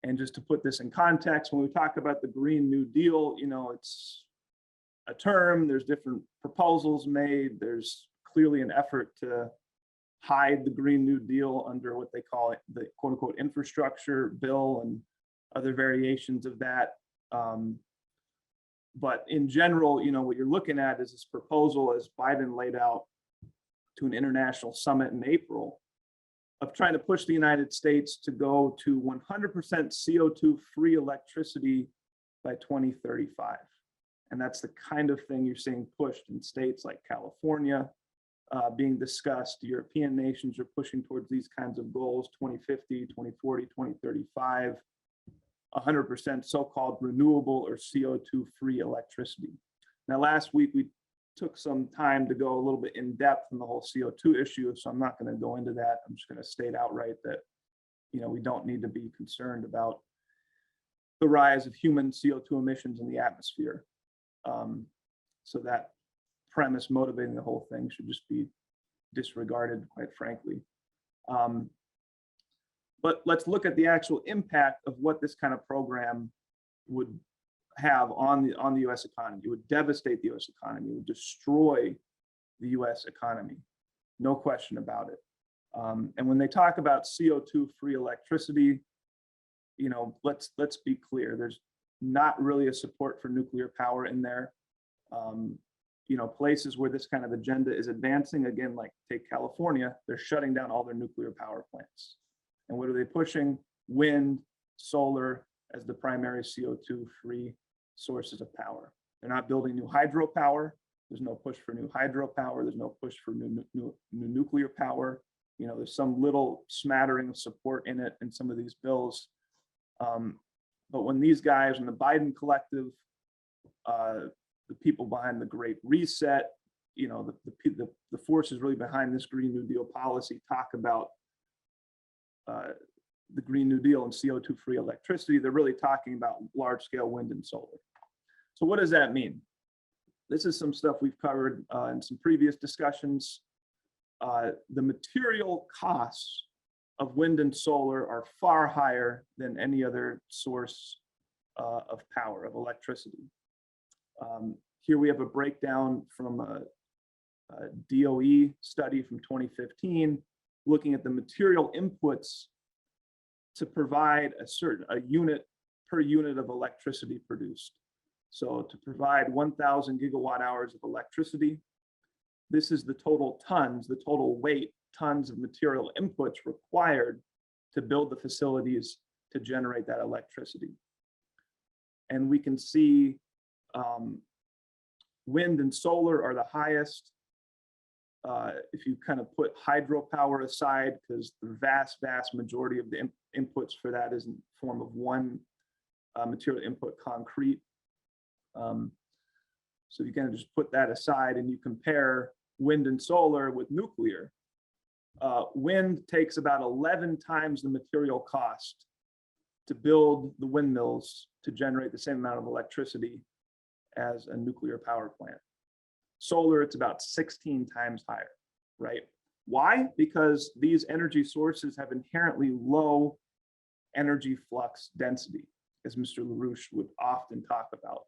And just to put this in context, when we talk about the Green New Deal, you know, it's a term, there's different proposals made. There's clearly an effort to hide the Green New Deal under what they call it, the quote unquote infrastructure bill and other variations of that. But in general, you know, what you're looking at is this proposal as Biden laid out to an international summit in April of trying to push the United States to go to 100% CO2 free electricity by 2035. And that's the kind of thing you're seeing pushed in states like California, being discussed. European nations are pushing towards these kinds of goals, 2050, 2040, 2035, 100% so-called renewable or CO2 free electricity. Now, last week, we took some time to go a little bit in depth in the whole CO2 issue, so I'm not going to go into that. I'm just going to state outright that, you know, we don't need to be concerned about the rise of human CO2 emissions in the atmosphere. So that premise motivating the whole thing should just be disregarded, quite frankly. But let's look at the actual impact of what this kind of program would have on the US economy. It would devastate the US economy. It would destroy the US economy. No question about it. And when they talk about CO2 free electricity, you know, let's be clear, there's not really a support for nuclear power in there. You know, places where this kind of agenda is advancing, again, like take California, they're shutting down all their nuclear power plants. And what are they pushing? Wind, solar as the primary CO2 free sources of power. They're not building new hydropower. There's no push for new hydropower. There's no push for new nuclear power. You know, there's some little smattering of support in it in some of these bills. But when these guys in the Biden collective, the people behind the Great Reset, you know, the forces really behind this Green New Deal policy talk about the Green New Deal and CO2 free electricity, they're really talking about large scale wind and solar. So what does that mean? This is some stuff we've covered in some previous discussions. The material costs of wind and solar are far higher than any other source of power, of electricity. Here we have a breakdown from a DOE study from 2015, looking at the material inputs to provide a unit per unit of electricity produced. So to provide 1,000 gigawatt hours of electricity, this is the total tons, the total weight, tons of material inputs required to build the facilities to generate that electricity. And we can see wind and solar are the highest. If you kind of put hydropower aside, because the vast majority of the inputs for that is in the form of one material input, concrete. So you kind of just put that aside and you compare wind and solar with nuclear. Wind takes about 11 times the material cost to build the windmills to generate the same amount of electricity as a nuclear power plant. Solar, it's about 16 times higher, right? Why? Because these energy sources have inherently low energy flux density, as Mr. LaRouche would often talk about.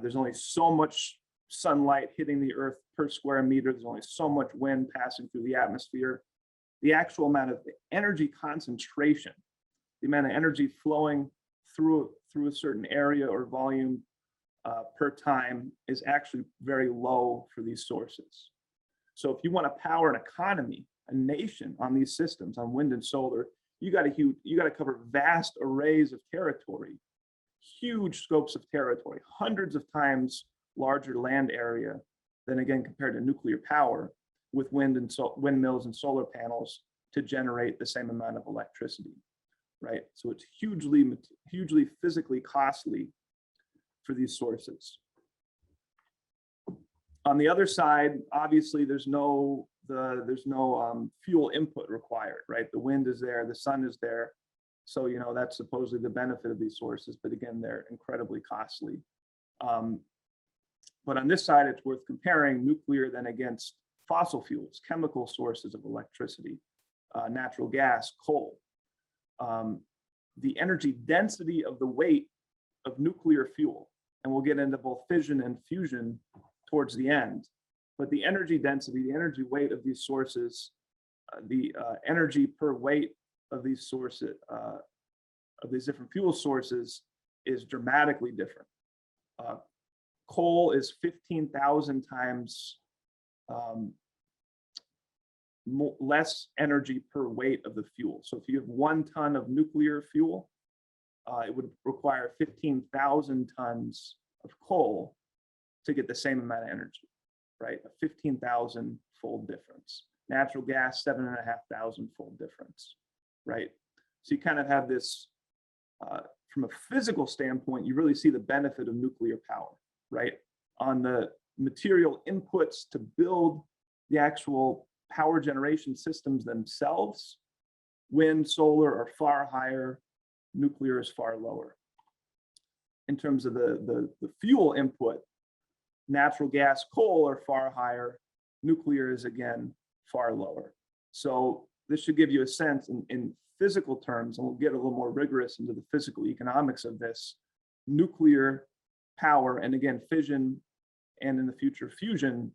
There's only so much sunlight hitting the earth per square meter. There's only so much wind passing through the atmosphere. The actual amount of energy concentration, the amount of energy flowing through a certain area or volume per time is actually very low for these sources. So if you want to power an economy, a nation on these systems, on wind and solar, you got to cover vast arrays of territory, huge scopes of territory, hundreds of times larger land area than, again, compared to nuclear power with windmills and solar panels to generate the same amount of electricity, right? So it's hugely physically costly for these sources. On the other side, obviously, there's no fuel input required, right? The wind is there, the sun is there. So, you know, that's supposedly the benefit of these sources, but again, they're incredibly costly. But on this side, it's worth comparing nuclear then against fossil fuels, chemical sources of electricity, natural gas, coal. the energy density of the weight of nuclear fuel. And we'll get into both fission and fusion towards the end. But the energy density, the energy weight of these sources, the energy per weight of these sources, of these different fuel sources is dramatically different. Coal is 15,000 times less energy per weight of the fuel. So if you have 1 ton of nuclear fuel, it would require 15,000 tons of coal to get the same amount of energy, right? A 15,000 fold difference. Natural gas, 7,500 fold difference, right? So you kind of have this, from a physical standpoint, you really see the benefit of nuclear power, right? On the material inputs to build the actual power generation systems themselves, wind, solar are far higher, nuclear is far lower. In terms of the fuel input, natural gas, coal are far higher, nuclear is again far lower. So this should give you a sense in physical terms, and we'll get a little more rigorous into the physical economics of this. Nuclear power, and again, fission, and in the future, fusion,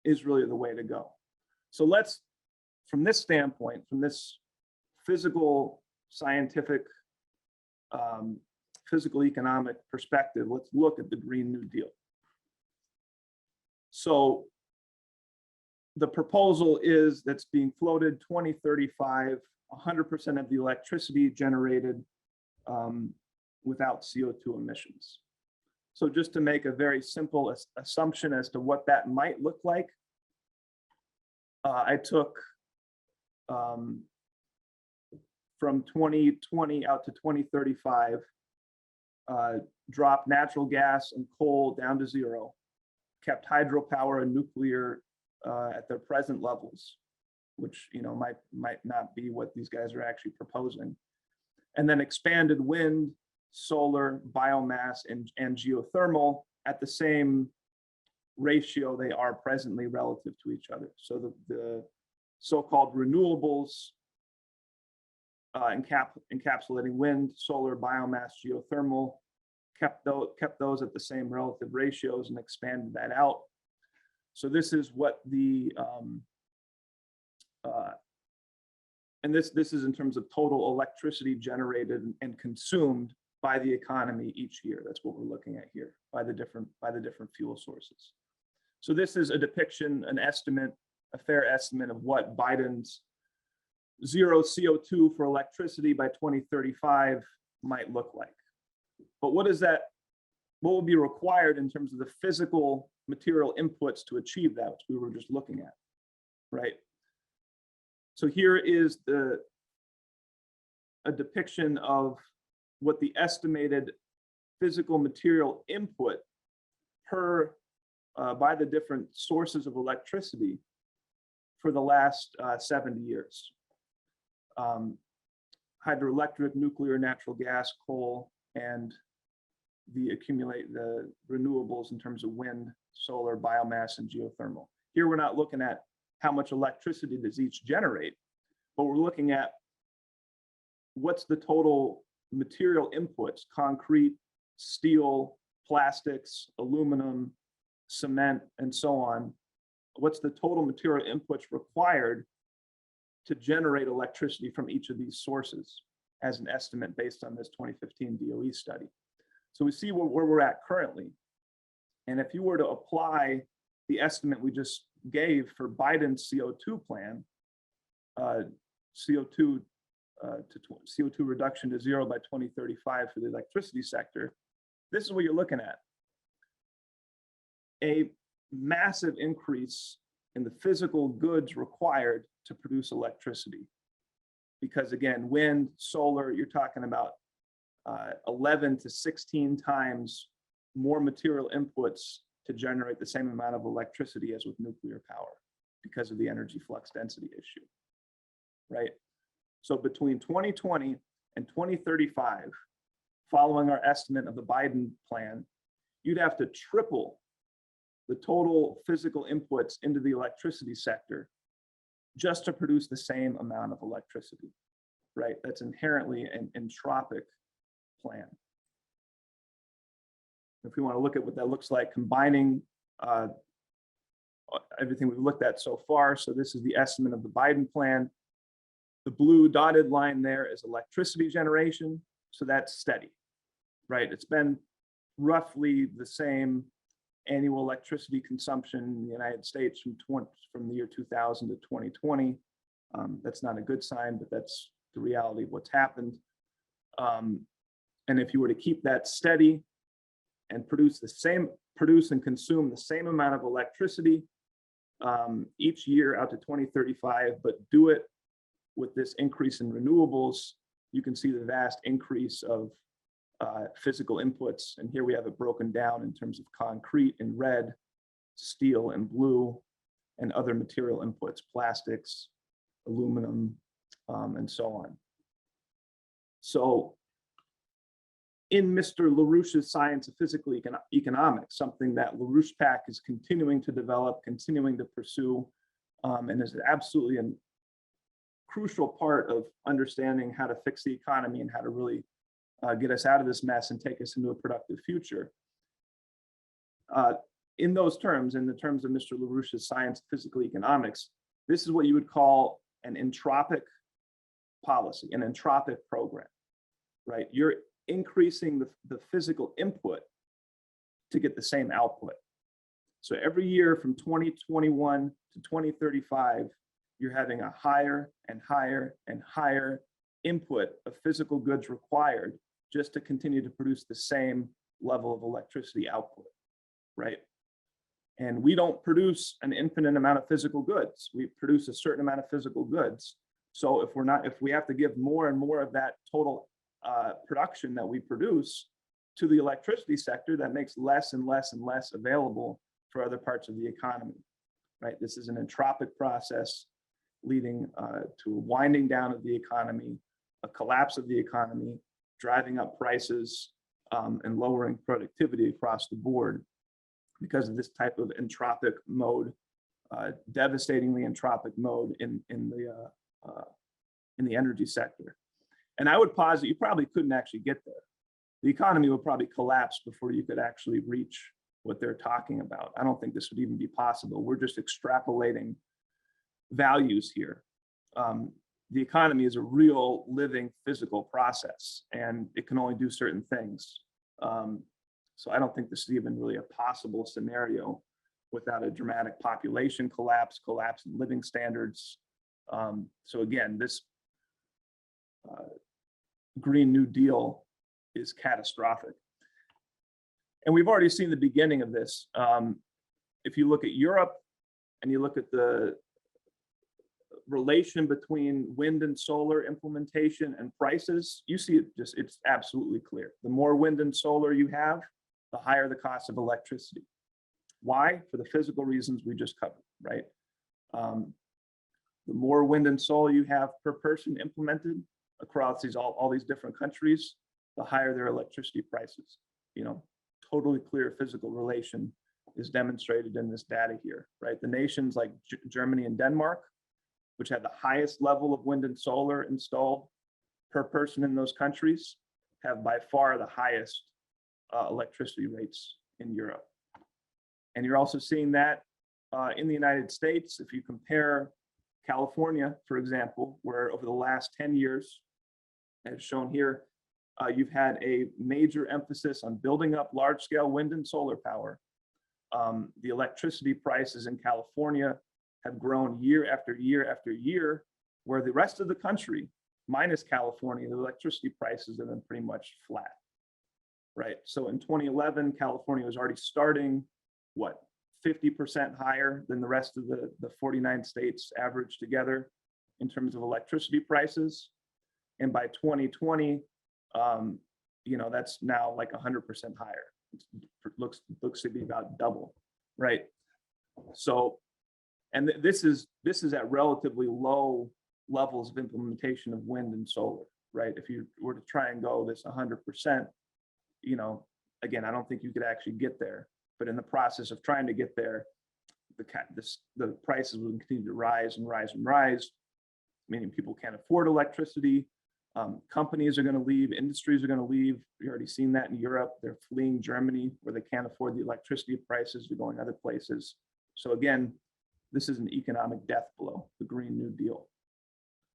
is really the way to go. So let's, from this standpoint, from this physical, scientific, physical economic perspective, let's look at the Green New Deal. So the proposal is that's being floated 2035, 100% of the electricity generated without CO2 emissions. So just to make a very simple assumption as to what that might look like, I took from 2020 out to 2035, dropped natural gas and coal down to 0, kept hydropower and nuclear at their present levels, which might not be what these guys are actually proposing, and then expanded wind, solar, biomass, and geothermal at the same ratio they are presently relative to each other. So the so-called renewables, encapsulating wind, solar, biomass, geothermal, kept those at the same relative ratios and expanded that out. So this is what the and this is in terms of total electricity generated and consumed by the economy each year. That's what we're looking at here, by the different fuel sources. So this is a depiction, an estimate, a fair estimate of what Biden's 0 CO2 for electricity by 2035 might look like. But what will be required in terms of the physical material inputs to achieve that, which we were just looking at, right? So here is a depiction of what the estimated physical material input per by the different sources of electricity for the last 70 years. Hydroelectric, nuclear, natural gas, coal, and the renewables in terms of wind, solar, biomass, and geothermal. Here we're not looking at how much electricity does each generate, but we're looking at what's the total material inputs: concrete, steel, plastics, aluminum, cement, and so on. What's the total material inputs required to generate electricity from each of these sources as an estimate based on this 2015 DOE study. So we see where we're at currently. And if you were to apply the estimate we just gave for Biden's CO2 plan, CO2 reduction to 0 by 2035 for the electricity sector, this is what you're looking at. A massive increase in the physical goods required to produce electricity. Because again, wind, solar, you're talking about 11 to 16 times more material inputs to generate the same amount of electricity as with nuclear power because of the energy flux density issue, right? So between 2020 and 2035, following our estimate of the Biden plan, you'd have to triple the total physical inputs into the electricity sector just to produce the same amount of electricity. right? That's inherently an entropic plan. If we want to look at what that looks like, combining everything we've looked at so far. So this is the estimate of the Biden plan. The blue dotted line there is electricity generation. So that's steady, right? It's been roughly the same annual electricity consumption in the United States from the year 2000 to 2020. That's not a good sign, but that's the reality of what's happened. And if you were to keep that steady and produce and consume the same amount of electricity each year out to 2035, but do it with this increase in renewables, you can see the vast increase of physical inputs. And here we have it broken down in terms of concrete in red, steel in blue, and other material inputs, plastics, aluminum, and so on. So in Mr. LaRouche's Science of Physical Economics, something that LaRouche PAC is continuing to develop, continuing to pursue, and is absolutely a crucial part of understanding how to fix the economy and how to really get us out of this mess and take us into a productive future. In those terms, in the terms of Mr. LaRouche's Science of Physical Economics, this is what you would call an entropic policy, an entropic program, right? You're increasing the physical input to get the same output. So every year from 2021 to 2035, you're having a higher and higher and higher input of physical goods required just to continue to produce the same level of electricity output, right? And we don't produce an infinite amount of physical goods. We produce a certain amount of physical goods. So if we have to give more and more of that total production that we produce to the electricity sector, that makes less and less and less available for other parts of the economy, right? This is an entropic process leading to a winding down of the economy, a collapse of the economy, driving up prices and lowering productivity across the board because of this type of entropic mode, devastatingly entropic mode in the energy sector. And I would posit you probably couldn't actually get there. The economy would probably collapse before you could actually reach what they're talking about. I don't think this would even be possible. We're just extrapolating values here. The economy is a real living physical process, and it can only do certain things. So I don't think this is even really a possible scenario without a dramatic population collapse in living standards. So again, this Green New Deal is catastrophic. And we've already seen the beginning of this. If you look at Europe and you look at the relation between wind and solar implementation and prices, you see it's absolutely clear. The more wind and solar you have, the higher the cost of electricity. Why? For the physical reasons we just covered, right? The more wind and solar you have per person implemented across all these different countries, the higher their electricity prices. You know, totally clear physical relation is demonstrated in this data here, right? The nations like Germany and Denmark, which had the highest level of wind and solar installed per person in those countries, have by far the highest electricity rates in Europe. And you're also seeing that in the United States. If you compare California, for example, where over the last 10 years, as shown here, you've had a major emphasis on building up large-scale wind and solar power. The electricity prices in California have grown year after year after year, where the rest of the country, minus California, the electricity prices have been pretty much flat, right? So in 2011, California was already starting, 50% higher than the rest of the 49 states averaged together in terms of electricity prices. And by 2020, that's now like 100% higher. It looks to be about double, right? So, and this is at relatively low levels of implementation of wind and solar, right? If you were to try and go this 100%, again, I don't think you could actually get there. But in the process of trying to get there, the prices will continue to rise and rise and rise, meaning people can't afford electricity. Companies are going to leave, industries are going to leave. We've already seen that in Europe. They're fleeing Germany where they can't afford the electricity prices. They're going other places. So again, this is an economic death blow, the Green New Deal.